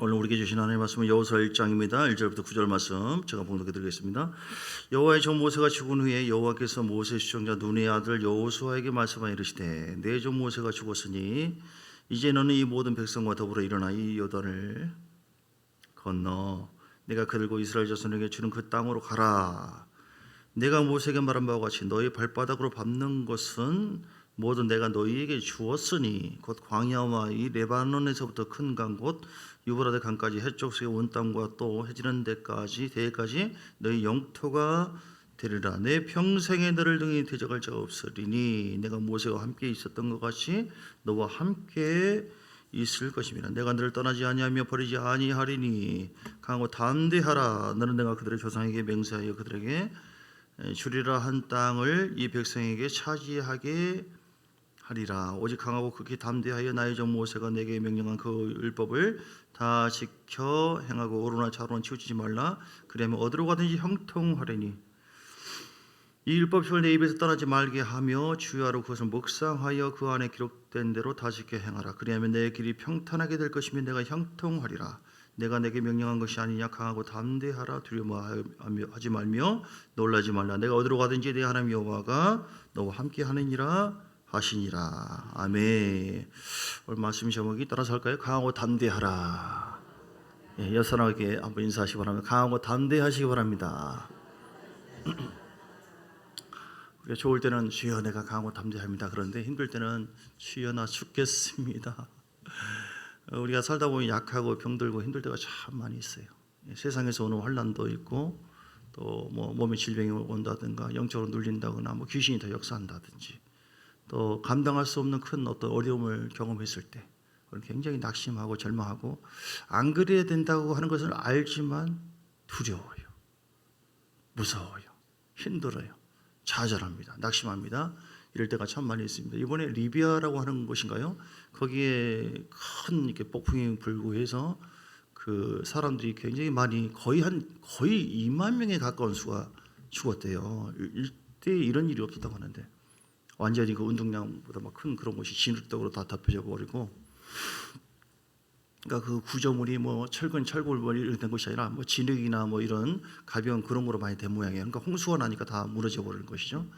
오늘 우리에게 주신 하나님의 말씀은 여호수아 1장입니다. 1절부터 9절 말씀 제가 봉독해 드리겠습니다. 여호와의 종 모세가 죽은 후에 여호와께서 모세의 수종자 눈의 아들 여호수아에게 말씀하여 이르시되 내 종 모세가 죽었으니 이제 너는 이 모든 백성과 더불어 일어나 이 요단을 건너 내가 그들과 이스라엘 자손에게 주는 그 땅으로 가라. 내가 모세에게 말한 바와 같이 너희 발바닥으로 밟는 것은 모두 내가 너희에게 주었으니 곧 광야와 이 레바논에서부터 큰 강 곧 유브라데 강까지 해쪽 속의 온 땅과 또 해지는 데까지 대까지 너희 영토가 되리라. 내 평생에 너를 등에 대적할 자가 없으리니 내가 모세와 함께 있었던 것 같이 너와 함께 있을 것입니다. 내가 너를 떠나지 아니하며 버리지 아니하리니 강하고 담대하라. 너는 내가 그들의 조상에게 맹세하여 그들에게 주리라 한 땅을 이 백성에게 차지하게 하리라. 오직 강하고 극히 담대하여 나의 종 모세가 내게 명령한 그 율법을 다 지켜 행하고 오로나 좌로나 치우치지 말라. 그러면 어디로 가든지 형통하리니 이 율법책을 내 입에서 떠나지 말게 하며 주야로 그것을 묵상하여 그 안에 기록된 대로 다 지켜 행하라. 그리하면 내 길이 평탄하게 될 것이며 내가 형통하리라. 내가 내게 명령한 것이 아니냐. 강하고 담대하라. 두려워하지 말며 놀라지 말라. 내가 어디로 가든지 내 하나님 여호와가 너와 함께 하느니라 하시니라. 아멘. 오늘 말씀 제목이 따라서 할까요? 강하고 담대하라. 예, 여선하게 한번 인사하시기 바랍니다. 강하고 담대하시기 바랍니다. 우리가 좋을 때는 주여 내가 강하고 담대합니다. 그런데 힘들 때는 주여 나 죽겠습니다. 우리가 살다 보면 약하고 병들고 힘들 때가 참 많이 있어요. 세상에서 오는 환난도 있고 또 뭐 몸에 질병이 온다든가 영적으로 눌린다거나 뭐 귀신이 더 역사한다든지 또 감당할 수 없는 큰 어떤 어려움을 경험했을 때 굉장히 낙심하고 절망하고 안 그래야 된다고 하는 것을 알지만 두려워요, 무서워요, 힘들어요, 좌절합니다, 낙심합니다. 이럴 때가 참 많이 있습니다. 이번에 리비아라고 하는 곳인가요? 거기에 큰 이렇게 폭풍이 불고 해서 그 사람들이 굉장히 많이 거의 2만 명에 가까운 수가 죽었대요. 일대 이런 일이 없었다고 하는데 완전히 그 운동량보다 막 큰 그런 곳이 진흙떡으로 다 덮여져 버리고, 그러니까 그 구조물이 뭐 철근, 철골 뭐 이렇게 된 것이 아니라 뭐 진흙이나 뭐 이런 가벼운 그런 거로 많이 된 모양이에요. 그러니까 홍수가 나니까 다 무너져 버리는 것이죠.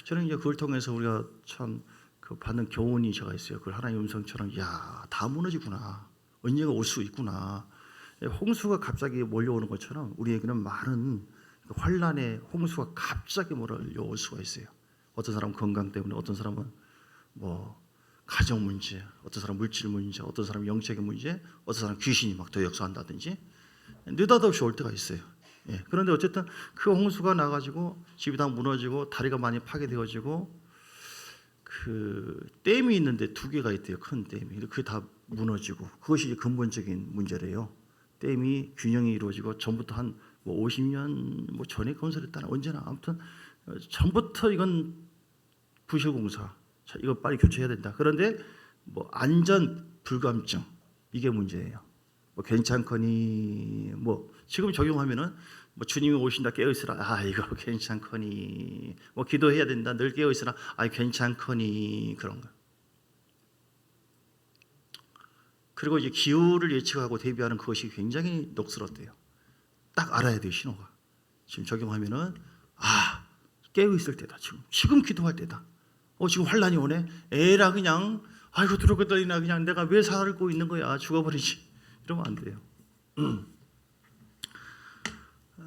저는 이제 그걸 통해서 우리가 참 그 받는 교훈이 제가 있어요. 그걸 하나님의 음성처럼 야, 다 무너지구나. 언젠가 올 수 있구나. 홍수가 갑자기 몰려오는 것처럼 우리에게는 많은 환란의 홍수가 갑자기 몰려올 수가 있어요. 어떤 사람은 건강 때문에, 어떤 사람은 뭐 가정 문제, 어떤 사람은 물질 문제, 어떤 사람은 영적인 문제, 어떤 사람은 귀신이 막 더 역사한다든지 느닷없이 올 때가 있어요. 예. 그런데 어쨌든 그 홍수가 나가지고 집이 다 무너지고 다리가 많이 파괴되어지고 그 댐이 있는데 2개가 있대요. 큰 댐이. 그게 다 무너지고 그것이 이제 근본적인 문제래요. 댐이 균형이 이루어지고 전부터 한 뭐 50년 뭐 전에 건설했다나 언제나 아무튼 전부터 이건 부실공사, 이거 빨리 교체해야 된다. 그런데 뭐 안전 불감증 이게 문제예요. 뭐 괜찮거니 뭐 지금 적용하면은 뭐 주님이 오신다 깨어 있으라. 아 이거 괜찮거니. 뭐 기도해야 된다. 늘 깨어 있으라. 아 괜찮거니 그런 거. 그리고 이제 기후를 예측하고 대비하는 그것이 굉장히 녹슬었대요. 딱 알아야 돼요 신호가. 지금 적용하면은 아 깨어 있을 때다. 지금 기도할 때다. 지금 환란이 오네. 에라 그냥 아이고 두렵겠다니나 그냥 내가 왜 살고 있는 거야. 죽어버리지. 이러면 안 돼요.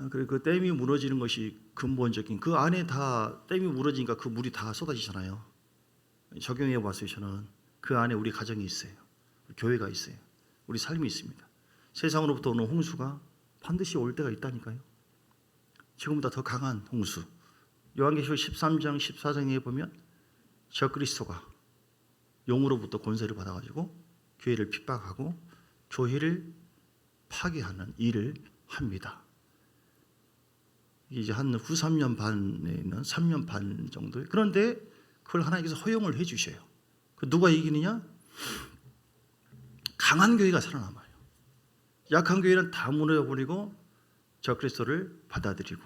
그리고 그 댐이 무너지는 것이 근본적인 그 안에 다 댐이 무너지니까 그 물이 다 쏟아지잖아요. 적용해 봤어요. 저는 그 안에 우리 가정이 있어요. 교회가 있어요. 우리 삶이 있습니다. 세상으로부터 오는 홍수가 반드시 올 때가 있다니까요. 지금보다 더 강한 홍수. 요한계시록 13장 14장에 보면 적그리스도가 용으로부터 권세를 받아가지고 교회를 핍박하고 교회를 파괴하는 일을 합니다. 이제 한 후 3년 반에 있는 3년 반 정도. 그런데 그걸 하나님께서 허용을 해주셔요. 그 누가 이기느냐? 강한 교회가 살아남아요. 약한 교회는 다 무너져버리고 적그리스도를 받아들이고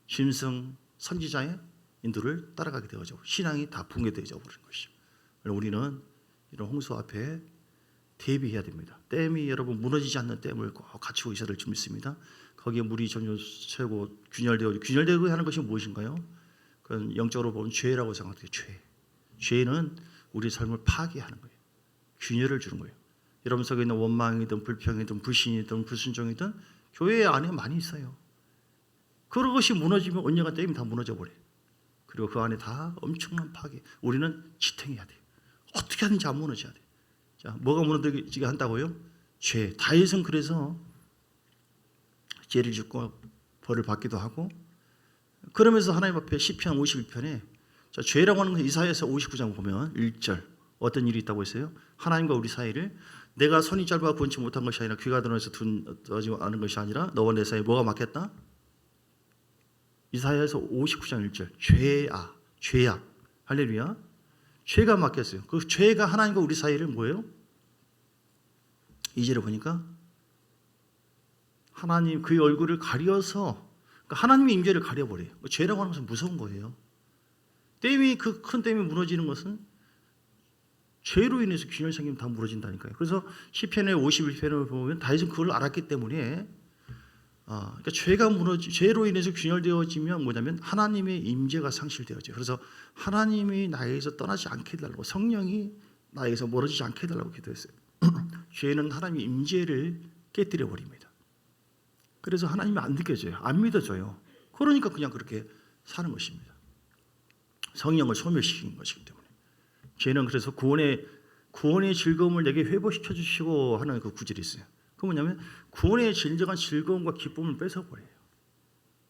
짐승 선지자의 인도를 따라가게 되어져 신앙이 다 붕괴되어져 버리는 것이죠. 우리는 이런 홍수 앞에 대비해야 됩니다. 댐이 여러분 무너지지 않는 댐을 꼭 갖추고 있어야 될 줄 믿습니다. 거기에 물이 점점 새고 균열되고 하는 것이 무엇인가요? 그건 영적으로 보면 죄라고 생각해요. 죄는 우리 삶을 파괴하는 거예요. 균열을 주는 거예요. 여러분 속에 있는 원망이든 불평이든 불신이든 불순종이든 교회 안에 많이 있어요. 그것이 무너지면 언젠가 댐이 다 무너져 버려요. 그리고 그 안에 다 엄청난 파괴. 우리는 지탱해야 돼요. 어떻게 하든지 안 무너져야 돼요. 자, 뭐가 무너지게 한다고요? 죄. 다윗은 그래서 죄를 짓고 벌을 받기도 하고, 그러면서 하나님 앞에 시편 51편에 죄라고 하는 건 이사야서 59장 보면 1절 어떤 일이 있다고 했어요? 하나님과 우리 사이를 내가 손이 짧아 구원치 못한 것이 아니라 귀가 드러나서 두지 않은 것이 아니라 너와 내 사이에 뭐가 막혔다? 이사야서 59장 1절 죄악 할렐루야. 죄가 막혔어요. 그 죄가 하나님과 우리 사이를 뭐예요? 2절에 보니까 하나님 그의 얼굴을 가려서, 그러니까 하나님의 임재를 가려버려요. 죄라고 하는 것은 무서운 거예요. 댐이, 그 큰 댐이 무너지는 것은 죄로 인해서 균열 생기면 다 무너진다니까요. 그래서 시편의 51편을 보면 다윗은 그걸 알았기 때문에 그러니까 죄로 인해서 균열되어지면 뭐냐면 하나님의 임재가 상실되어져요. 그래서 하나님이 나에게서 떠나지 않게 해달라고, 성령이 나에게서 멀어지지 않게 해달라고 기도했어요. 죄는 하나님의 임재를 깨뜨려 버립니다. 그래서 하나님이 안 느껴져요. 안 믿어져요. 그러니까 그냥 그렇게 사는 것입니다. 성령을 소멸시킨 것이기 때문에. 죄는 그래서 구원의 즐거움을 내게 회복시켜 주시고 하는 그 구절이 있어요. 그 뭐냐면 구원의 진정한 즐거움과 기쁨을 뺏어버려요.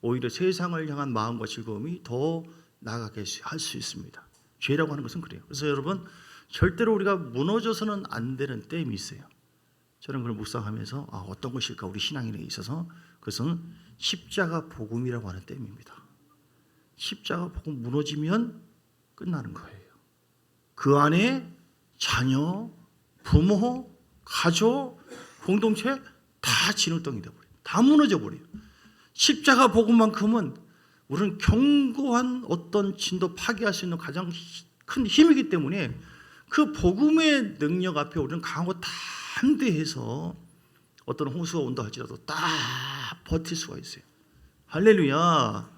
오히려 세상을 향한 마음과 즐거움이 더 나아가게 할 수 있습니다. 죄라고 하는 것은 그래요. 그래서 여러분 절대로 우리가 무너져서는 안 되는 댐이 있어요. 저는 그걸 묵상하면서 어떤 것일까 우리 신앙인에 있어서, 그것은 십자가 복음이라고 하는 댐입니다. 십자가 복음 무너지면 끝나는 거예요. 그 안에 자녀, 부모, 가족, 공동체 다 진흙덩이 되어버려요. 다 무너져 버려요. 십자가 복음만큼은 우리는 견고한 어떤 진도 파괴할 수 있는 가장 큰 힘이기 때문에 그 복음의 능력 앞에 우리는 강하고 담대해서 어떤 홍수가 온다 할지라도 딱 버틸 수가 있어요. 할렐루야.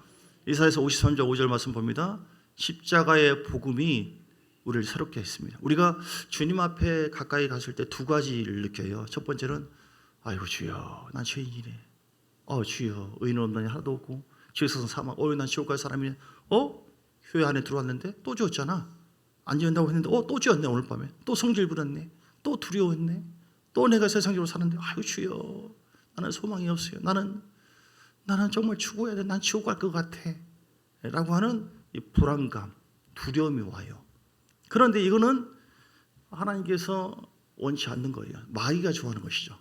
이사야서 53장 5절 말씀 봅니다. 십자가의 복음이 우리를 새롭게 했습니다. 우리가 주님 앞에 가까이 갔을 때 두 가지를 느껴요. 첫 번째는 아이고 주여 난 죄인이네. 주여 의인 없나니 하나도 없고 주에서는 사망. 난 지옥 갈 사람이네. 교회 안에 들어왔는데 또 지었잖아. 안 지은다고 했는데 또 지었네. 오늘 밤에 또 성질 부렸네. 또 두려워했네. 또 내가 세상적으로 사는데 아이고 주여 나는 소망이 없어요. 나는 정말 죽어야 돼. 난 지옥 갈 것 같아. 라고 하는 이 불안감, 두려움이 와요. 그런데 이거는 하나님께서 원치 않는 거예요. 마귀가 좋아하는 것이죠.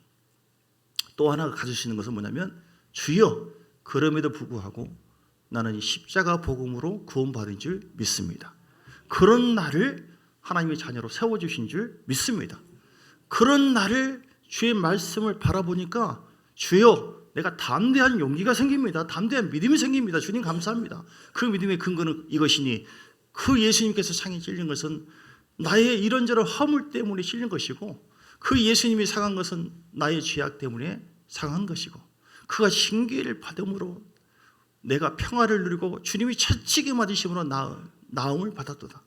또 하나 가질 수 있는 것은 뭐냐면 주여 그럼에도 불구하고 나는 이 십자가 복음으로 구원받은 줄 믿습니다. 그런 나를 하나님의 자녀로 세워주신 줄 믿습니다. 그런 나를 주의 말씀을 바라보니까 주여 내가 담대한 용기가 생깁니다. 담대한 믿음이 생깁니다. 주님 감사합니다. 그 믿음의 근거는 이것이니 그 예수님께서 상에 찔린 것은 나의 이런저런 허물 때문에 찔린 것이고 그 예수님이 상한 것은 나의 죄악 때문에 상한 것이고 그가 징계를 받음으로 내가 평화를 누리고 주님이 채찍에 맞으심으로 나음을 받았도다.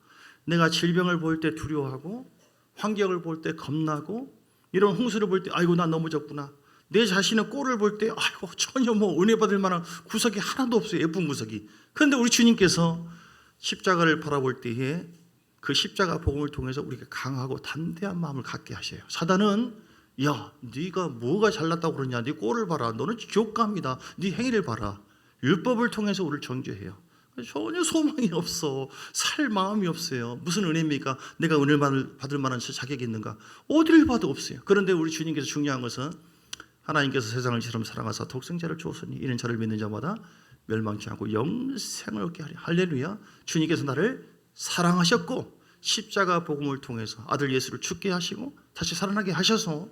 내가 질병을 볼 때 두려워하고 환경을 볼 때 겁나고 이런 홍수를 볼 때 아이고 난 넘어졌구나. 내 자신의 꼴을 볼 때 아이고 전혀 은혜 받을 만한 구석이 하나도 없어요. 예쁜 구석이. 그런데 우리 주님께서 십자가를 바라볼 때에 그 십자가 복음을 통해서 우리가 강하고 담대한 마음을 갖게 하셔요. 사단은 야 네가 뭐가 잘났다고 그러냐. 네 꼴을 봐라. 너는 지옥 갑니다. 네 행위를 봐라. 율법을 통해서 우리를 정죄해요. 전혀 소망이 없어. 살 마음이 없어요. 무슨 은혜입니까? 내가 은혜를 받을 만한 자격이 있는가? 어디를 봐도 없어요. 그런데 우리 주님께서 중요한 것은 하나님께서 세상을 이처럼 사랑하사 독생자를 주었으니 이는 저를 믿는 자마다 멸망치 않고 영생을 얻게 하리. 할렐루야. 주님께서 나를 사랑하셨고 십자가 복음을 통해서 아들 예수를 죽게 하시고 다시 살아나게 하셔서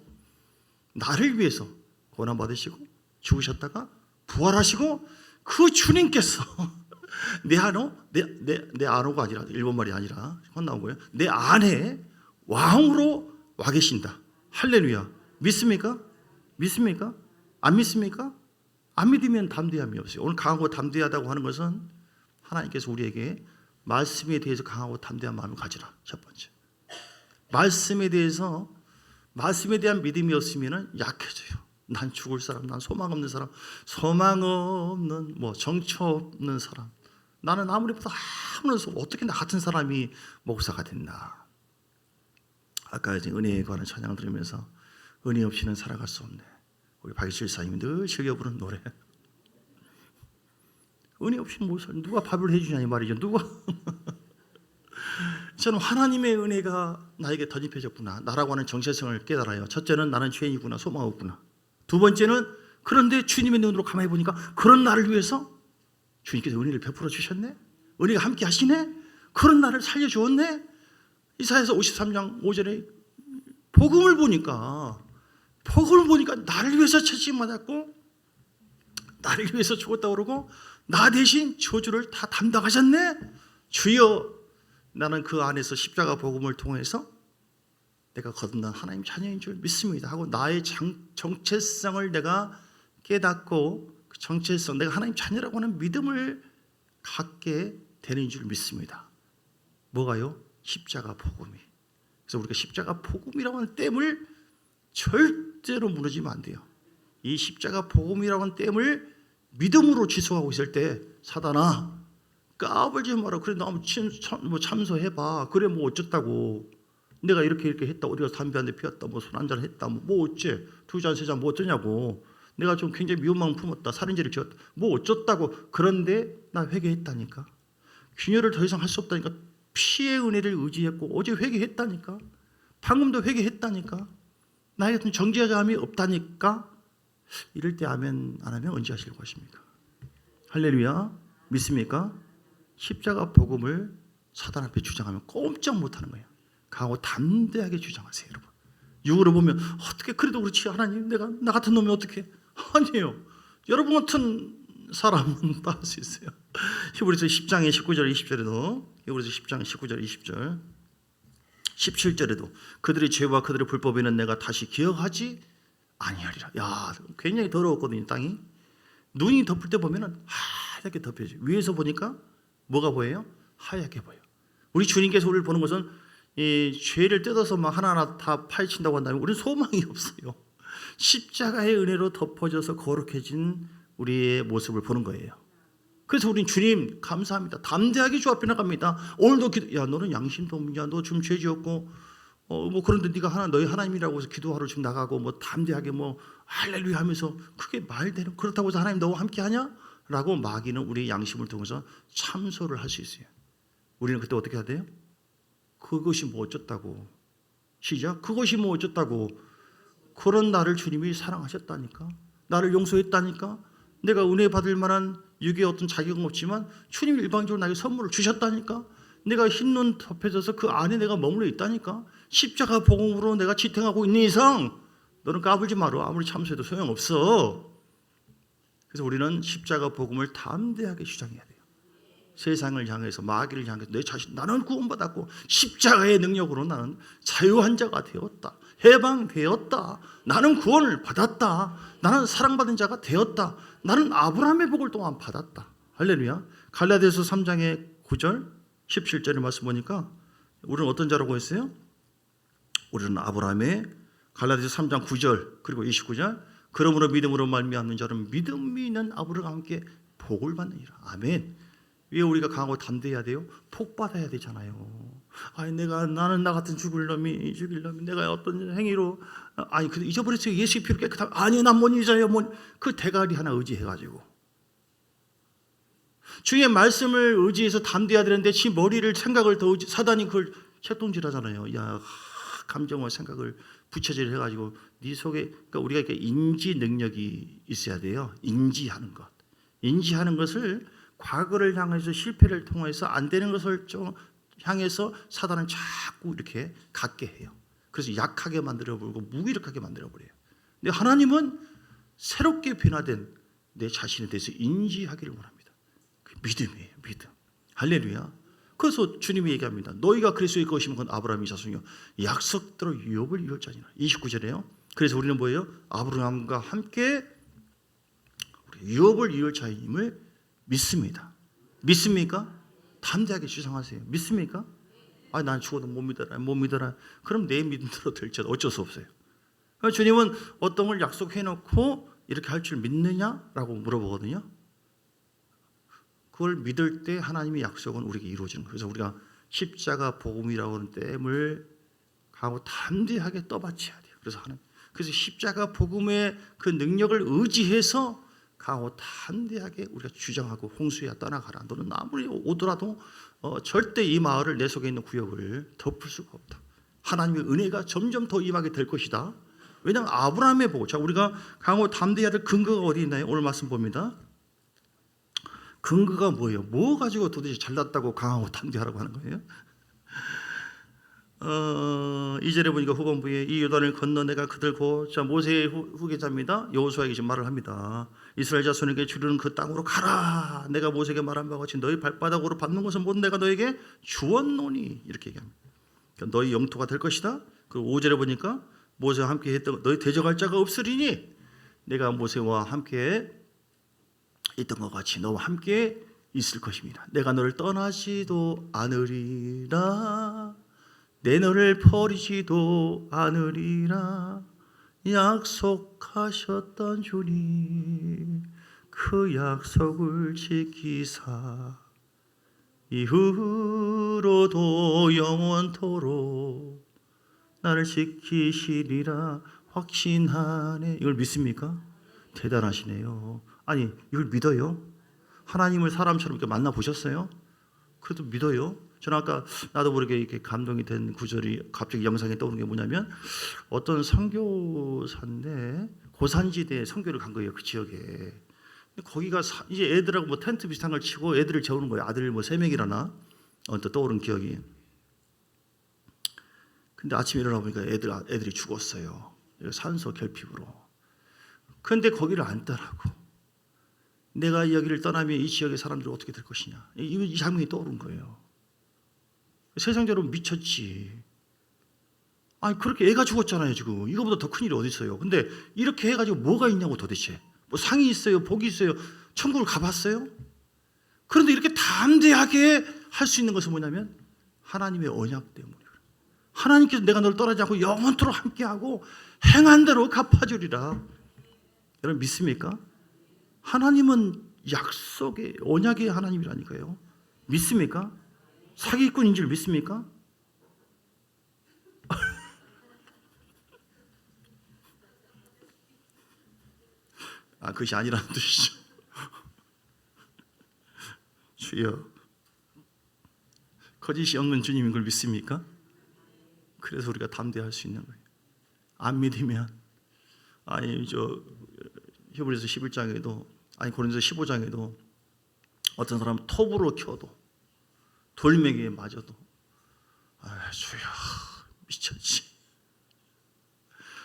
나를 위해서 고난받으시고 죽으셨다가 부활하시고 그 주님께서 내 안호가 아니라 일본말이 아니라 혼나오고요. 내 안에 왕으로 와 계신다. 할렐루야. 믿습니까? 믿습니까? 안 믿습니까? 안 믿으면 담대함이 없어요. 오늘 강하고 담대하다고 하는 것은 하나님께서 우리에게 말씀에 대해서 강하고 담대한 마음을 가지라. 첫 번째. 말씀에 대한 믿음이 없으면 약해져요. 난 죽을 사람, 난 소망 없는 사람, 소망 없는 정처 없는 사람. 나는 아무리 봐도 아무런 어떻게 나 같은 사람이 목사가 됐나. 아까 이제 은혜에 관한 찬양을 들으면서 은혜 없이는 살아갈 수 없네. 우리 박일실 사님이 늘 즐겨 부르는 노래. 은혜 없이는 못 살아. 누가 밥을 해주냐 이 말이죠. 누가. 저는 하나님의 은혜가 나에게 덧입혀졌구나. 나라고 하는 정체성을 깨달아요. 첫째는 나는 죄인이구나. 소망 없구나. 두 번째는 그런데 주님의 눈으로 가만히 보니까 그런 나를 위해서 주님께서 은혜를 베풀어 주셨네. 은혜가 함께 하시네. 그런 나를 살려주었네. 이사야서 53장 5절에 복음을 보니까 나를 위해서 채찍맞았고 나를 위해서 죽었다고 그러고 나 대신 저주를 다 담당하셨네. 주여, 나는 그 안에서 십자가 복음을 통해서 내가 거듭난 하나님 자녀인 줄 믿습니다 하고 나의 정체성을 내가 깨닫고 그 정체성, 내가 하나님 자녀라고 하는 믿음을 갖게 되는 줄 믿습니다. 뭐가요? 십자가 복음이. 그래서 우리가 십자가 복음이라고 하는 댐을 절대로 무너지면 안 돼요. 이 십자가 복음이라고 하는 댐을 믿음으로 지속하고 있을 때 사단아 까불지 마라. 그래 나 참소해봐. 그래 뭐 어쩌다고. 내가 이렇게 했다. 어디 가서 담배 한 대 피웠다. 뭐 술 한잔 했다. 뭐 어째. 두 잔 세 잔 뭐 어쩌냐고. 내가 좀 굉장히 미운 마음 품었다. 살인죄를 지었다. 뭐 어쩌다고. 그런데 나 회개했다니까. 균열을 더 이상 할 수 없다니까. 피의 은혜를 의지했고 어제 회개했다니까. 방금도 회개했다니까. 나에 같은 정죄감이 없다니까. 이럴 때 아멘 안 하면 언제 하실 것입니까? 할렐루야. 믿습니까? 십자가 복음을 사단 앞에 주장하면 꼼짝 못하는 거예요. 강하고 담대하게 주장하세요, 여러분. 육으로 보면 어떻게 그래도 그렇지 하나님, 내가 나 같은 놈이 어떻게? 아니에요. 여러분 같은 사람은 다 할 수 있어요. 히브리서 10장의 19절 20절에도 히브리서 10장 19절 20절 17절에도 그들의 죄와 그들의 불법에는 내가 다시 기억하지 아니하리라. 야, 굉장히 더러웠거든요, 땅이. 눈이 덮을 때 보면은 하얗게 덮여져요. 위에서 보니까 뭐가 보여요? 하얗게 보여요. 우리 주님께서 우리를 보는 것은 이 죄를 뜯어서 막 하나하나 다 파헤친다고 한다면 우리는 소망이 없어요. 십자가의 은혜로 덮어져서 거룩해진 우리의 모습을 보는 거예요. 그래서 우리는 주님 감사합니다. 담대하게 주 앞에 나갑니다. 오늘도 야 너는 양심도 없냐? 너 지금 죄 지었고 뭐 그런데 네가 너희 하나님이라고 해서 기도하러 지금 나가고 뭐 담대하게 뭐 할렐루야 하면서 그게 말대로 그렇다고 해서 하나님 너와 함께 하냐? 라고 마귀는 우리의 양심을 통해서 참소를 할 수 있어요. 우리는 그때 어떻게 해야 돼요? 그것이 뭐 어쩌다고. 시작. 그것이 뭐 어쩌다고. 그런 나를 주님이 사랑하셨다니까. 나를 용서했다니까. 내가 은혜 받을 만한 육의 어떤 자격은 없지만 주님이 일방적으로 나에게 선물을 주셨다니까. 내가 흰눈 덮여져서 그 안에 내가 머물러 있다니까. 십자가 복음으로 내가 지탱하고 있는 이상 너는 까불지 마라. 아무리 참소해도 소용없어. 그래서 우리는 십자가 복음을 담대하게 주장해야 돼요. 세상을 향해서 마귀를 향해서 내 자신 나는 구원받았고 십자가의 능력으로 나는 자유한 자가 되었다. 해방되었다. 나는 구원을 받았다. 나는 사랑받은 자가 되었다. 나는 아브라함의 복을 또한 받았다. 할렐루야. 갈라디아서 3장의 9절 17절의 말씀 보니까 우리는 어떤 자라고 했어요? 우리는 아브라함의 갈라디아서 3장 9절 그리고 29절 그러므로 믿음으로 말미암는 자는 믿음이 있는 아브라함과 함께 복을 받느니라. 아멘. 왜 우리가 강하고 담대해야 돼요? 복 받아야 되잖아요. 아니 나는 나 같은 죽일 놈이 내가 어떤 행위로 아니 근데 잊어버렸어요. 예수의 피로 깨끗하면 아니 난 못 잊어요. 그 대가리 하나 의지해가지고 주의 말씀을 의지해서 담대해야 되는데 지 머리를 생각을 더 사단이 그걸 책동질하잖아요. 야 감정과 생각을 부채질 해가지고 네 속에 그러니까 우리가 이렇게 인지 능력이 있어야 돼요. 인지하는 것, 인지하는 것을 과거를 향해서 실패를 통해서 안 되는 것을 좀 향해서 사단은 자꾸 이렇게 갖게 해요. 그래서 약하게 만들어버리고 무기력하게 만들어버려요. 근데 하나님은 새롭게 변화된 내 자신에 대해서 인지하기를 원합니다. 그 믿음이에요. 믿음. 할렐루야. 그래서 주님이 얘기합니다. 너희가 그리스도의 것이면 그건 아브라함의 자손이요 약속대로 유업을 이룰 자니라. 29절에요. 그래서 우리는 뭐예요? 아브라함과 함께 유업을 이룰 자임을 믿습니다. 믿습니까? 담대하게 주장하세요. 믿습니까? 아니 난 죽어도 못 믿어라. 못 믿어라. 그럼 내 믿음대로 될지도 어쩔 수 없어요. 주님은 어떤 걸 약속해놓고 이렇게 할 줄 믿느냐라고 물어보거든요. 그걸 믿을 때 하나님의 약속은 우리에게 이루어지는 거예요. 그래서 우리가 십자가 복음이라고 하는 댐을 가고 담대하게 떠받쳐야 돼요. 그래서 십자가 복음의 그 능력을 의지해서 가고 담대하게 우리가 주장하고 홍수야 떠나가라. 너는 아무리 오더라도 절대 이 마을을 내 속에 있는 구역을 덮을 수가 없다. 하나님의 은혜가 점점 더 임하게 될 것이다. 왜냐하면 아브라함의 보고, 자 우리가 강호 담대해야 될 근거가 어디 있나요? 오늘 말씀 봅니다. 근거가 뭐예요? 뭐 가지고 도대체 잘났다고 강하고 담대하라고 하는 거예요? 2절에 보니까 후반부에 이 요단을 건너 내가 그들 자 모세의 후계자입니다. 여호수아에게 지금 말을 합니다. 이스라엘 자손에게 주르는 그 땅으로 가라. 내가 모세에게 말한 바와 같이 너희 발바닥으로 밟는 것은 모두 내가 너에게 주었노니 이렇게 얘기합니다. 그러니까 너희 영토가 될 것이다. 그 5절에 보니까 모세와 함께 했던 너희 대적할 자가 없으리니 내가 모세와 함께 있던 것 같이 너와 함께 있을 것입니다. 내가 너를 떠나지도 않으리라. 내 너를 버리지도 않으리라. 약속하셨던 주님 그 약속을 지키사 이후로도 영원토록 나를 지키시리라 확신하네. 이걸 믿습니까? 대단하시네요. 아니 이걸 믿어요? 하나님을 사람처럼 이렇게 만나보셨어요? 그래도 믿어요? 저는 아까 나도 모르게 이렇게 감동이 된 구절이 갑자기 영상에 떠오르는 게 뭐냐면 어떤 선교사인데 고산지대에 선교를 간 거예요. 그 지역에. 거기가 이제 애들하고 뭐 텐트 비슷한 걸 치고 애들을 재우는 거예요. 아들 뭐 3명이라나 또 떠오른 기억이. 근데 아침에 일어나 보니까 애들이 죽었어요. 산소 결핍으로. 그런데 거기를 안 떠나고 내가 여기를 떠나면 이 지역의 사람들이 어떻게 될 것이냐. 이 장면이 떠오른 거예요. 세상적으로 미쳤지. 아니 그렇게 애가 죽었잖아요 지금. 이거보다 더 큰일이 어디 있어요. 근데 이렇게 해가지고 뭐가 있냐고 도대체. 뭐 상이 있어요? 복이 있어요? 천국을 가봤어요? 그런데 이렇게 담대하게 할 수 있는 것은 뭐냐면 하나님의 언약 때문이에요. 하나님께서 내가 너를 떠나지 않고 영원토록 함께하고 행한 대로 갚아주리라. 여러분 믿습니까? 하나님은 약속의 언약의 하나님이라니까요. 믿습니까? 사기꾼인 줄 믿습니까? 그것이 아니라는 뜻이죠. 주여, 거짓이 없는 주님인 걸 믿습니까? 그래서 우리가 담대할 수 있는 거예요. 안 믿으면 히브리서 11장에도 고린도서 15장에도 어떤 사람은 톱으로 켜도 돌멩이에 맞아도 주여 미쳤지.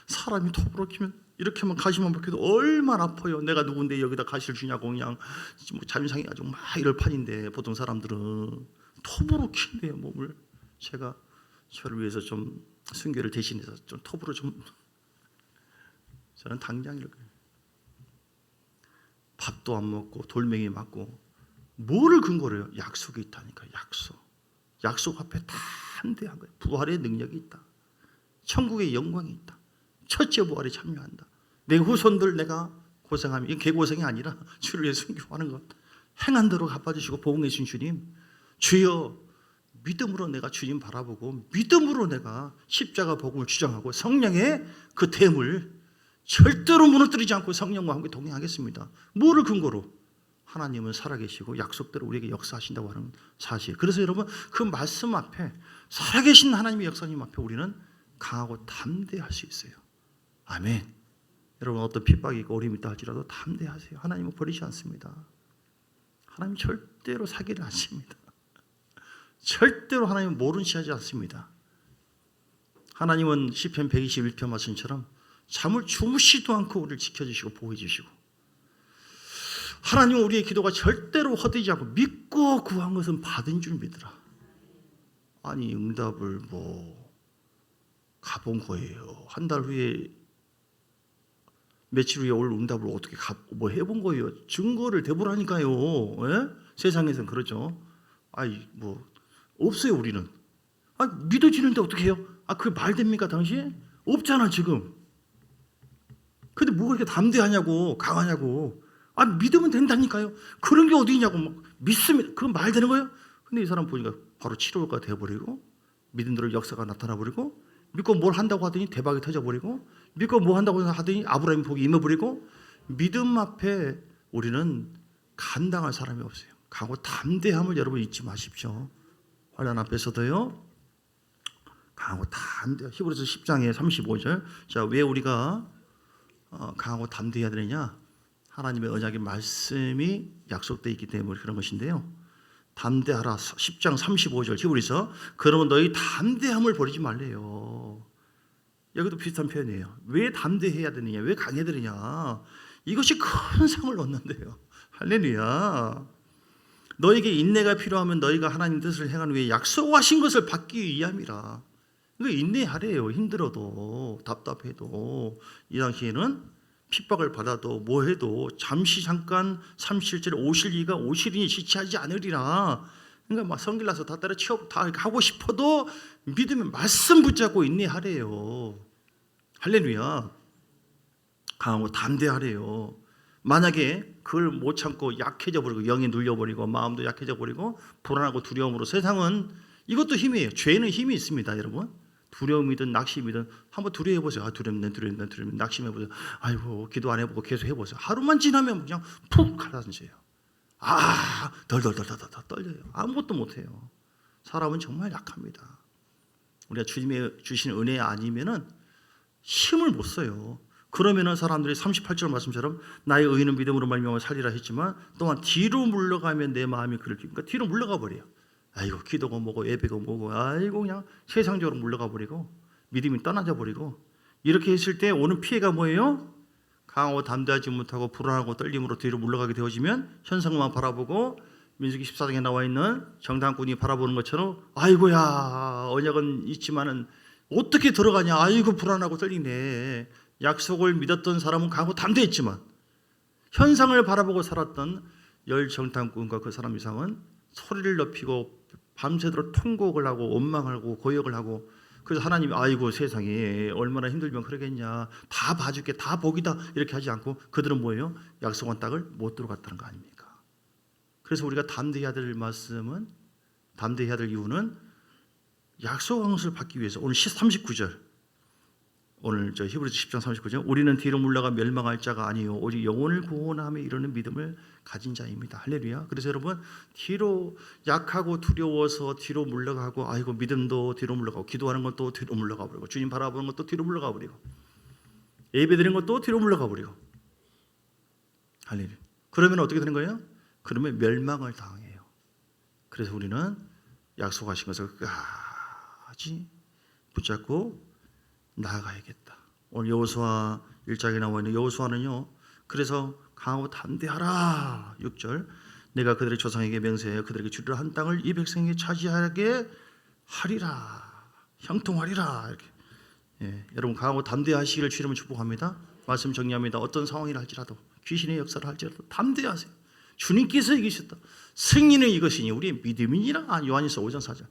사람이 톱으로 키면 이렇게만 가시만 박혀도 얼마나 아파요. 내가 누군데 여기다 가시를 주냐고 그냥 뭐 자존심이 아주 막 이럴 판인데 보통 사람들은 톱으로 킨대요 몸을. 제가 저를 위해서 좀 순교를 대신해서 좀 톱으로 좀 저는 당장 이렇게 밥도 안 먹고 돌멩이 맞고 뭐를 근거로 해요? 약속이 있다니까. 약속 앞에 담대한 거예요. 부활의 능력이 있다. 천국의 영광이 있다. 첫째 부활에 참여한다. 내 후손들 내가 고생하면 이게 개고생이 아니라 주를 위해 순교하는 것. 행한 대로 갚아주시고 복음해 주신 주님, 주여 믿음으로 내가 주님 바라보고 믿음으로 내가 십자가 복음을 주장하고 성령의 그 댐을 절대로 무너뜨리지 않고 성령과 함께 동행하겠습니다. 뭐를 근거로? 하나님은 살아계시고 약속대로 우리에게 역사하신다고 하는 사실. 그래서 여러분 그 말씀 앞에 살아계신 하나님의 역사님 앞에 우리는 강하고 담대할 수 있어요. 아멘. 여러분 어떤 핍박이 있고 어려움이 있다 할지라도 담대하세요. 하나님은 버리지 않습니다. 하나님 절대로 사기를 않습니다. 절대로 하나님은 모른 체 하지 않습니다. 하나님은 시편 121편 말씀처럼 잠을 주무시도 않고 우리를 지켜주시고 보호해 주시고, 하나님은 우리의 기도가 절대로 헛되지 않고 믿고 구한 것은 받은 줄 믿으라. 아니 응답을 뭐 가본 거예요. 한 달 후에 며칠 후에 올 응답을 어떻게 뭐 해본 거예요. 증거를 대보라니까요. 예? 세상에서는 그러죠. 아이 뭐 없어요 우리는. 아 믿어지는데 어떻게 해요? 아 그게 말 됩니까 당신? 없잖아 지금. 근데 뭐가 이렇게 담대하냐고 강하냐고. 아 믿으면 된다니까요. 그런 게 어디 있냐고 막 믿으면 그건 말 되는 거예요? 근데 이 사람 보니까 바로 치료가 돼버리고 믿은 대로 역사가 나타나버리고 믿고 뭘 한다고 하더니 대박이 터져버리고 믿고 뭐 한다고 하더니 아브라함 복이 임해버리고 믿음 앞에 우리는 감당할 사람이 없어요. 강고 담대함을 여러분 잊지 마십시오. 환난 앞에서도요. 강하고 담대. 히브리서 10장의 35절. 자, 왜 우리가 강하고 담대해야 되느냐? 하나님의 언약의 말씀이 약속되어 있기 때문에 그런 것인데요. 담대하라. 10장 35절 히브리서. 그러면 너희 담대함을 버리지 말래요. 여기도 비슷한 표현이에요. 왜 담대해야 되느냐? 왜 강해야 되느냐? 이것이 큰 상을 얻는데요. 할렐루야. 너에게 인내가 필요하면 너희가 하나님 뜻을 행하는 위해 약속하신 것을 받기 위함이라. 이거 인내하래요. 힘들어도 답답해도 이 당시에는 핍박을 받아도 뭐 해도 잠시 잠깐 37절에 오실 이가 오시리니 지체하지 않으리라. 그러니까 막 성길나서 다 때려 치워 다 하고 싶어도 믿으면 말씀 붙잡고 인내하래요. 할렐루야. 강하고 담대하래요. 만약에 그걸 못 참고 약해져 버리고 영이 눌려버리고 마음도 약해져 버리고 불안하고 두려움으로 세상은 이것도 힘이에요. 죄는 힘이 있습니다, 여러분. 두려움이든 낙심이든 한번 두려워해보세요. 아, 두렵네. 낙심해보세요. 아이고 기도 안 해보고 계속 해보세요. 하루만 지나면 그냥 푹 가라앉아요. 아 덜덜덜덜 떨려요. 아무것도 못해요. 사람은 정말 약합니다. 우리가 주님의 주신 은혜 아니면은 힘을 못 써요. 그러면은 사람들이 38절 말씀처럼 나의 의인은 믿음으로 말미암아 살리라 했지만 또한 뒤로 물러가면 내 마음이 그럴 그러니까 뒤로 물러가 버려요. 아이고 기도가 뭐고 예배가 뭐고 아이고 그냥 세상적으로 물러가 버리고 믿음이 떠나져 버리고 이렇게 했을 때 오는 피해가 뭐예요? 강하고 담대하지 못하고 불안하고 떨림으로 뒤로 물러가게 되어지면 현상만 바라보고 민수기 14장에 나와 있는 정탐꾼이 바라보는 것처럼 아이고야 언약은 있지만은 어떻게 들어가냐 아이고 불안하고 떨리네. 약속을 믿었던 사람은 강하고 담대했지만 현상을 바라보고 살았던 열 정탐꾼과 그 사람 이상은 소리를 높이고 밤새도록 통곡을 하고 원망하고 고역을 하고 그래서 하나님이 아이고 세상에 얼마나 힘들면 그러겠냐 다 봐줄게 다 복이다 이렇게 하지 않고 그들은 뭐예요? 약속한 땅을 못 들어갔다는 거 아닙니까? 그래서 우리가 담대해야 될 말씀은 담대해야 될 이유는 약속한 것을 받기 위해서 오늘 39절 오늘 저 히브리서 10장 39절 우리는 뒤로 물러가 멸망할 자가 아니요 오직 영혼을 구원하며 이루는 믿음을 가진 자입니다. 할렐루야. 그래서 여러분 뒤로 약하고 두려워서 뒤로 물러가고 아이고 믿음도 뒤로 물러가고 기도하는 것도 뒤로 물러가 버리고 주님 바라보는 것도 뒤로 물러가 버리고 예배드리는 것도 뒤로 물러가 버리고 할렐루야. 그러면 어떻게 되는 거예요? 그러면 멸망을 당해요. 그래서 우리는 약속하신 것을 끝까지 붙잡고 나아가야겠다. 오늘 여호수아 1장에 나와 있는 여호수아는요. 그래서 강하고 담대하라. 6절 내가 그들의 조상에게 맹세하여 그들에게 주리라 한 땅을 이 백성에게 차지하게 하리라. 형통하리라. 이렇게. 예, 여러분 강하고 담대하시기를 주님은 축복합니다. 말씀 정리합니다. 어떤 상황이라 할지라도 귀신의 역사를 할지라도 담대하세요. 주님께서 이기셨다. 승리는 이것이니 우리의 믿음이니라. 요한일서 5장 4절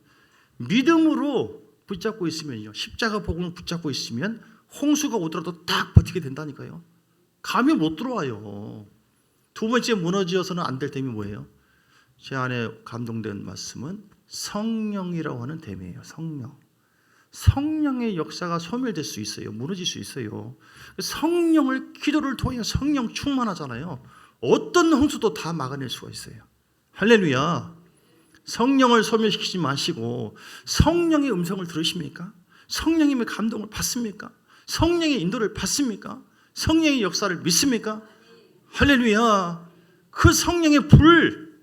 믿음으로 붙잡고 있으면요. 십자가 복음을 붙잡고 있으면 홍수가 오더라도 딱 버티게 된다니까요. 감이 못 들어와요. 두 번째 무너지어서는 안 될 댐이 뭐예요? 제 안에 감동된 말씀은 성령이라고 하는 댐이에요. 성령. 성령의 역사가 소멸될 수 있어요. 무너질 수 있어요. 성령을 기도를 통해 성령 충만하잖아요. 어떤 홍수도 다 막아낼 수가 있어요. 할렐루야. 성령을 소멸시키지 마시고 성령의 음성을 들으십니까? 성령님의 감동을 받습니까? 성령의 인도를 받습니까? 성령의 역사를 믿습니까? 할렐루야. 그 성령의 불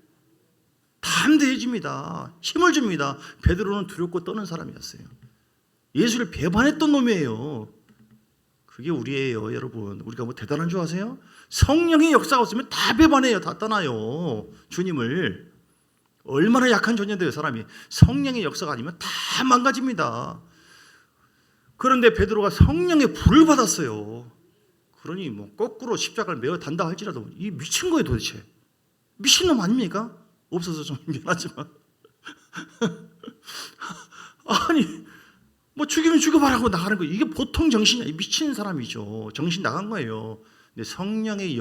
담대해집니다. 힘을 줍니다. 베드로는 두렵고 떠는 사람이었어요. 예수를 배반했던 놈이에요. 그게 우리예요, 여러분. 우리가 뭐 대단한 줄 아세요? 성령의 역사가 없으면 다 배반해요. 다 떠나요. 주님을. 얼마나 약한 존재인데요, 사람이. 성령의 역사가 아니면 다 망가집니다. 그런데 베드로가 성령의 불을 받았어요. 그러니 뭐 거꾸로 십자가를 메어 단다 할지라도 이 미친 거예요, 도대체. 미친놈 아닙니까? 없어서 좀 미안하지만. 아니, 뭐 죽이면 죽여봐라고 나가는 거예요. 이게 보통 정신이 미친 사람이죠. 정신 나간 거예요. 근데 성령의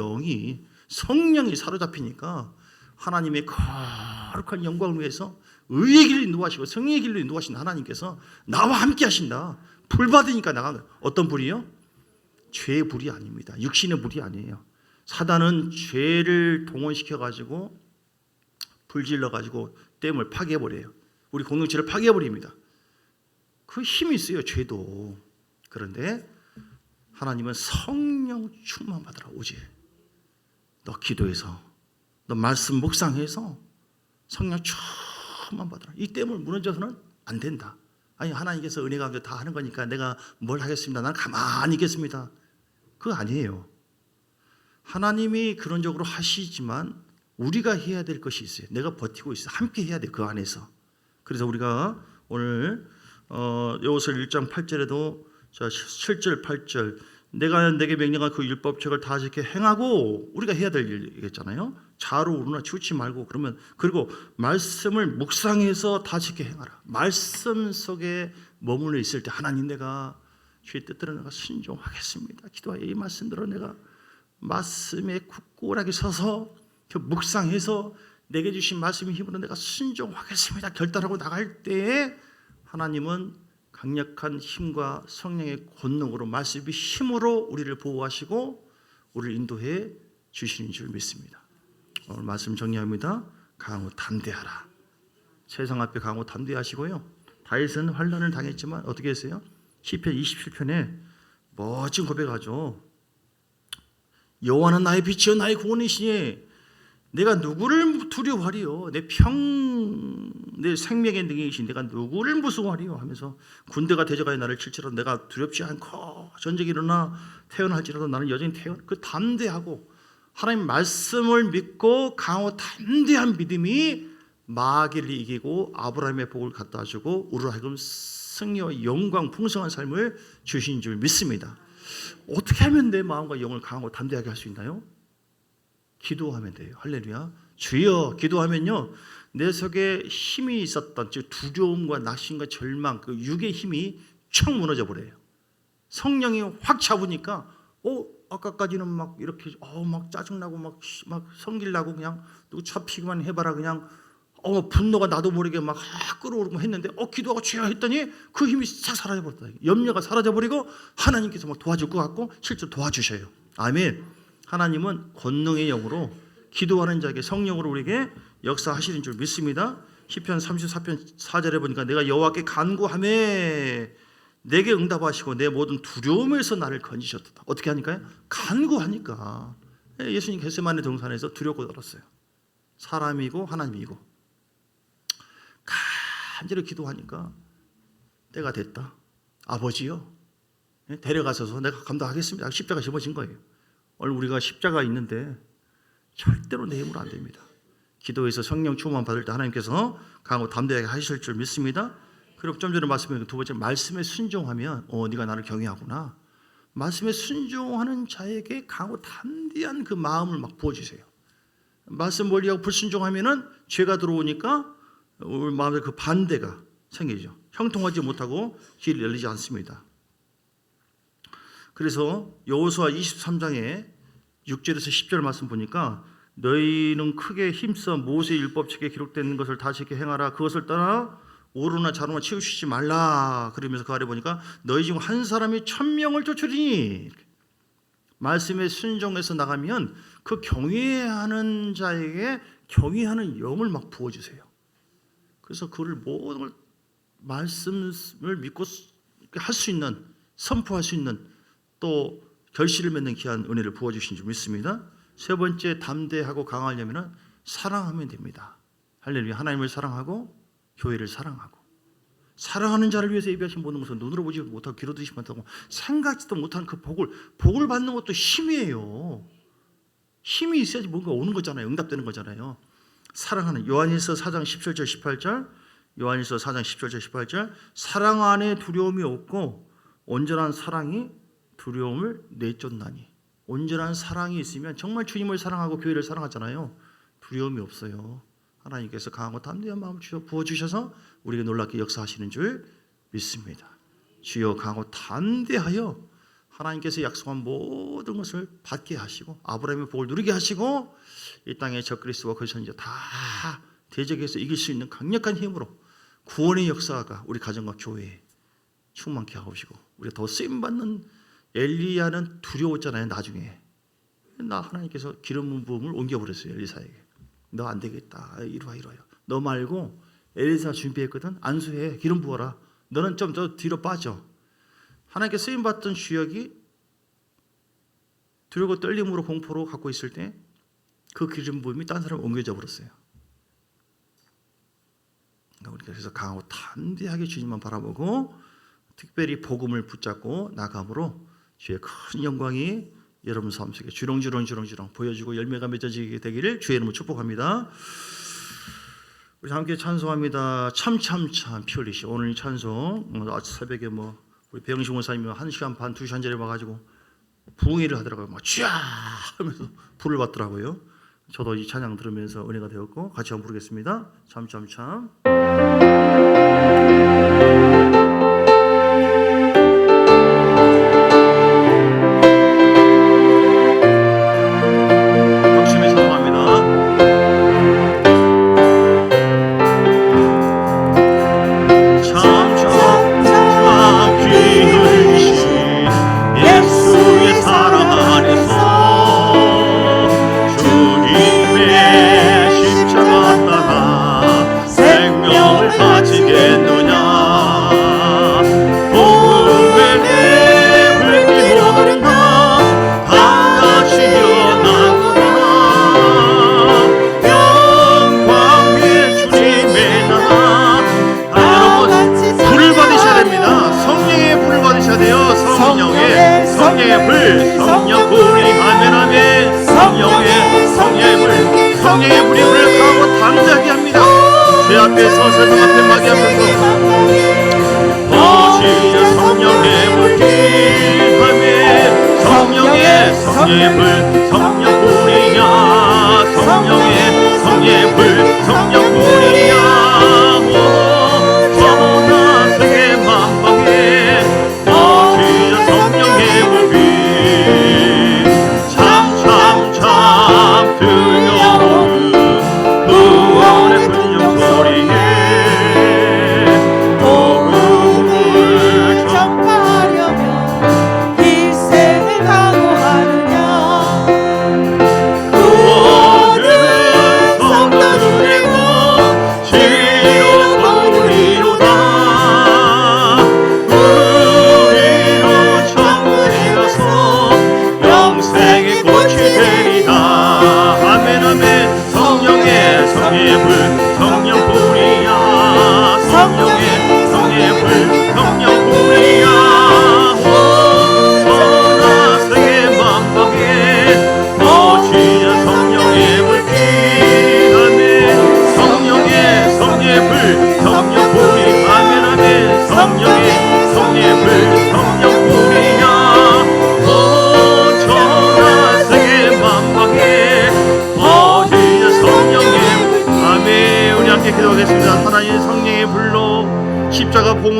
성령이 사로잡히니까 하나님의 거룩한 영광을 위해서 의의 길로 인도하시고 성령의 길로 인도하신 하나님께서 나와 함께 하신다. 불 받으니까 나간 거예요. 어떤 불이요? 죄의 불이 아닙니다. 육신의 불이 아니에요. 사단은 죄를 동원시켜가지고 불질러가지고 댐을 파괴해버려요. 우리 공동체를 파괴해버립니다. 그 힘이 있어요, 죄도. 그런데 하나님은 성령 충만 받으라. 오직 너 기도해서, 너 말씀 묵상해서 성령 충만 받으라. 이 댐을 무너져서는 안 된다. 아니, 하나님께서 은혜가 다 하는 거니까 내가 뭘 하겠습니다. 나는 가만히 있겠습니다. 그거 아니에요. 하나님이 그런적으로 하시지만 우리가 해야 될 것이 있어요. 내가 버티고 있어요. 함께 해야 돼요, 그 안에서. 그래서 우리가 오늘 여호수아 1장 8절에도 7절 8절 내가 내게 명령한 그 율법책을 다 지켜 행하고, 우리가 해야 될 일이겠잖아요. 좌로 우르나 치우치 말고, 그러면 그리고 말씀을 묵상해서 다 지켜 행하라. 말씀 속에 머물러 있을 때 하나님, 내가 주의 뜻대로 내가 순종하겠습니다. 기도하여 이 말씀대로 내가 말씀에 굳건하게 서서 묵상해서 내게 주신 말씀의 힘으로 내가 순종하겠습니다. 결단하고 나갈 때에 하나님은 강력한 힘과 성령의 권능으로, 말씀의 힘으로 우리를 보호하시고 우리를 인도해 주시는 줄 믿습니다. 오늘 말씀 정리합니다. 강호 담대하라. 세상 앞에 강호 담대하시고요. 다윗은 환난을 당했지만 어떻게 했어요? 시편 27편에 멋진 고백하죠. 여호와는 나의 빛이요 나의 구원이시니 내가 누구를 두려워하리요? 내 생명의 능이신 내가 누구를 무서워하리요? 하면서 군대가 대적하여 나를 칠지라도 내가 두렵지 않고 전쟁이 일어나 태어날지라도 나는 여전히 그 담대하고 하나님 말씀을 믿고 강하고 담대한 믿음이 마귀를 이기고 아브라함의 복을 갖다 주고 우리로 하여금 승리와 영광 풍성한 삶을 주신 줄 믿습니다. 어떻게 하면 내 마음과 영을 강하고 담대하게 할 수 있나요? 기도하면 돼요. 할렐루야. 주여. 기도하면요, 내 속에 힘이 있었던, 즉 두려움과 낙심과 절망, 그 육의 힘이 촥 무너져 버려요. 성령이 확 잡으니까 아까까지는 막 이렇게 막 짜증나고 막 성질나고 그냥 누구 잡히기만 해봐라 그냥 분노가 나도 모르게 막 끌어오르고 했는데 기도하고 주여 했더니 그 힘이 싹 사라져버렸다. 염려가 사라져버리고 하나님께서 막 도와줄 것 같고 실제로 도와주셔요. 아멘. 하나님은 권능의 영으로 기도하는 자에게 성령으로 우리에게 역사하시는 줄 믿습니다. 시편 34편 4절에 보니까 내가 여호와께 간구하매 내게 응답하시고 내 모든 두려움에서 나를 건지셨다. 어떻게 하니까요? 간구하니까. 예수님 겟세마네 동산에서 두렵고 떨었어요. 사람이고 하나님이고 간절히 기도하니까 때가 됐다. 아버지요, 데려가셔서 내가 감당하겠습니다. 십자가 집어진 거예요. 오늘 우리가 십자가 있는데 절대로 내 힘으로 안 됩니다. 기도에서 성령 충만 받을 때 하나님께서 강하고 담대하게 하실 줄 믿습니다. 그리고 좀 전에 말씀드린 두 번째, 말씀에 순종하면 네가 나를 경외하구나. 말씀에 순종하는 자에게 강하고 담대한 그 마음을 막 부어주세요. 말씀 멀리하고 불순종하면은 죄가 들어오니까 우리 마음에 그 반대가 생기죠. 형통하지 못하고 길을 열리지 않습니다. 그래서 여호수아 23장에 6절에서 10절 말씀 보니까 너희는 크게 힘써 모세의 율법책에 기록된 것을 다 지켜 행하라. 그것을 떠나 오르나 좌로나 치우치지 말라. 그러면서 그 아래 보니까 너희 중 한 사람이 1000명을 쫓으리니. 말씀에 순종해서 나가면 그 경외하는 자에게 경외하는 영을 막 부어주세요. 그래서 그를 모든 걸 말씀을 믿고 할 수 있는, 선포할 수 있는 또 결실을 맺는 귀한 은혜를 부어주신 줄 믿습니다. 세 번째, 담대하고 강하려면 사랑하면 됩니다. 할렐루야. 하나님을 사랑하고 교회를 사랑하고 사랑하는 자를 위해서 예비하신 모든 것을 눈으로 보지 못하고 귀로 듣지 못하고 생각지도 못하는 그 복을 받는 것도 힘이에요. 힘이 있어야지 뭔가 오는 거잖아요. 응답되는 거잖아요. 사랑하는 요한일서 4장 17절 18절 요한일서 4장 17절 18절 사랑 안에 두려움이 없고 온전한 사랑이 두려움을 내쫓나니. 온전한 사랑이 있으면 정말 주님을 사랑하고 교회를 사랑하잖아요. 두려움이 없어요. 하나님께서 강하고 담대한 마음을 부어주셔서 우리에게 놀랍게 역사하시는 줄 믿습니다. 주여 강하고 담대하여 하나님께서 약속한 모든 것을 받게 하시고 아브라함의 복을 누리게 하시고 이 땅의 적그리스도와 그 선지자 다 대적해서 이길 수 있는 강력한 힘으로 구원의 역사가 우리 가정과 교회에 충만케 하시고 우리가 더 쓰임받는 엘리야는 두려웠잖아요. 나중에 하나님께서 기름 부음을 옮겨버렸어요. 엘리사에게. 너 안 되겠다. 이리와. 너 말고 엘리사 준비했거든. 안수해. 기름 부어라. 너는 좀 더 뒤로 빠져. 하나님께 쓰임받던 주역이 두려고 떨림으로 공포로 갖고 있을 때 그 기름 부음이 딴 사람을 옮겨져 버렸어요. 우리가 그래서 강하고 담대하게 주님만 바라보고 특별히 복음을 붙잡고 나감으로 주의 큰 영광이 여러분 삶 속에 주렁주렁 보여지고 열매가 맺어지게 되기를 주의 이름으로 축복합니다. 우리 함께 찬송합니다. 참참참 피 흘리시. 오늘 이 찬송 새벽에 우리 배영식 원사님이 1시간 반 2시간 전에 와가지고 부흥회를 하더라고요. 막 쥐야 하면서 불을 받더라고요. 저도 이 찬양 들으면서 은혜가 되었고 같이 한번 부르겠습니다. 참참참.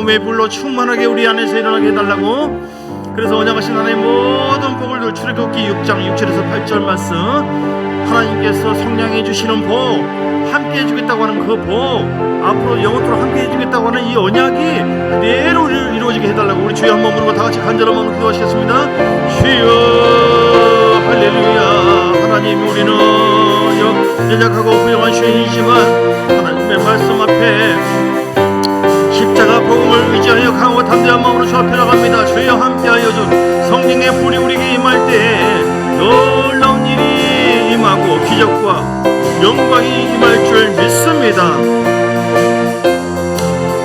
복음의 불로 충만하게 우리 안에서 일어나게 해달라고. 그래서 언약하신 하나님 모든 복을 출애굽기 6장 6절에서 8절 말씀 하나님께서 성량해 주시는 복, 함께 해주겠다고 하는 그 복, 앞으로 영원토록 함께 해주겠다고 하는 이 언약이 그대로 이루어지게 해달라고 우리 주여 한번 부르고 다같이 간절한 마음으로 기도하시겠습니다. 주여 할렐루야. 하나님 우리는 연약하고 부족한 죄인이지만 하나님의 말씀 앞에 십자가 복음을 의지하여 강하고 담대한 마음으로 주 앞에 나갑니다. 주여 함께하여 준 성령의 불이 우리에게 임할 때 놀라운 일이 임하고 기적과 영광이 임할 줄 믿습니다.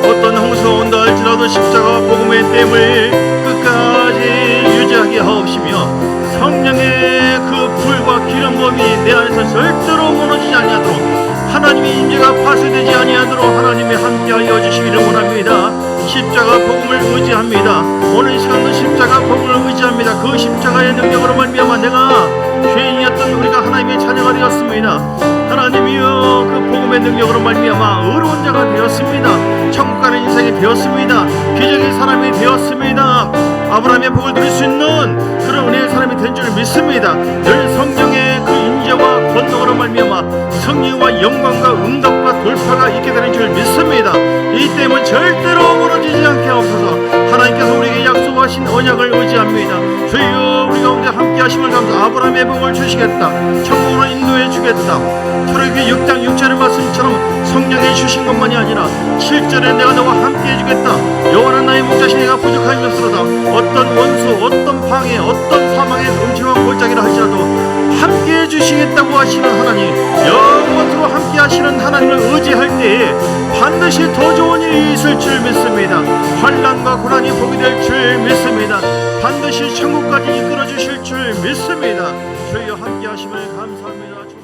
어떤 홍수가 온다 할지라도 십자가 복음의 댐을 끝까지 유지하게 하옵시며 성령의 그 불과 기름 부음이 내 안에서 절대로 무너지지 아니하도록 하나님의 임재가 파쇄되지 아니하도록 하나님이 함께하여 주시기를 원합니다. 십자가 복음을 의지합니다. 오늘 이 시간도 십자가 복음을 의지합니다. 그 십자가의 능력으로 말미암아 내가 죄인이었던 우리가 하나님의 자녀가 되었습니다. 하나님이여 그 복음의 능력으로 말미암아 의로운 자가 되었습니다. 천국 가는 인생이 되었습니다. 기적의 사람이 되었습니다. 아브라함의 복을 누릴 수 있는 그런 은혜의 사람이 된 줄 믿습니다. 늘 성령의 그 인재와 권능으로 말미암아 승리와 영광과 응답과 돌파가 있게 되는 줄 믿습니다. 이 때문에 절대로 무너지지 않게 하옵소서. 하나님께서 우리에게 약속하신 언약을 의지합니다. 주여 우리 가운데 함께 하심을 감사. 아브라함의 복을 주시겠다. 천국으로 인도해 주겠다. 철학기 6장 6절의 말씀처럼 성령이 주신 것만이 아니라 7절에 내가 너와 함께 해주겠다. 여호와는 나의 목자시 내가 부족함이 없으로다. 어떤 원수 어떤 방해 어떤 사망의 음침한 골짜기라 할지라도 함께 해주시겠다고 하시는 하나님, 영원토록 함께 하시는 하나님을 의지할 때에 반드시 더 좋은 일이 있을 줄 믿습니다. 환난과 고난이 복이 될 줄 믿습니다. 반드시 천국까지 이끌어 주실 줄 믿습니다. 주여 함께 하심을 감사합니다.